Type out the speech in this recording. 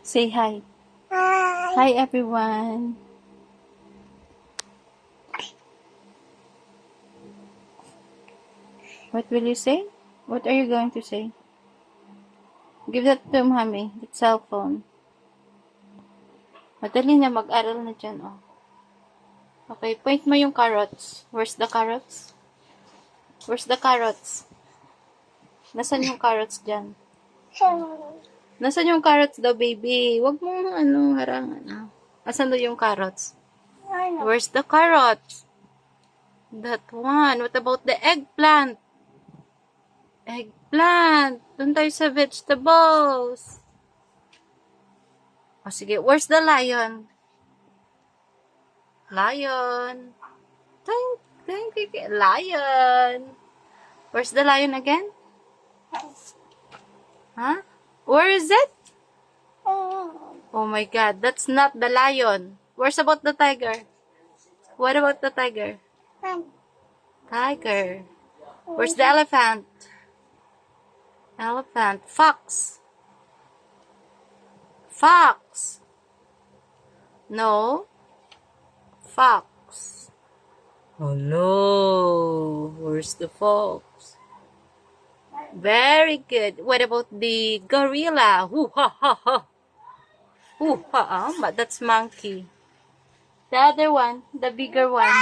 Say hi. Hi. Hi, everyone. What will you say? What are you going to say? Give that to mommy, the cell phone. Madali na, mag-aral na dyan, oh. Okay, point mo yung carrots. Where's the carrots? Where's the carrots? Nasaan yung carrots dyan? Nasaan yung carrots daw, baby? Huwag mo harangan. Ah. Asan daw yung carrots? Where's the carrots? That one. What about the eggplant? Eggplant. Doon tayo sa vegetables. O sige, where's the lion? Lion. Lion. Where's the lion again? Huh? Where is it? Oh my god, that's not the lion. Where's about the tiger? What about the tiger? Tiger. Where's the elephant? Elephant. Fox. Fox. No. Fox. Hello. Where's the fox? Very good. What about the gorilla? Hoo ha ha ha. Hoo ha ha. But that's monkey. The other one, the bigger one.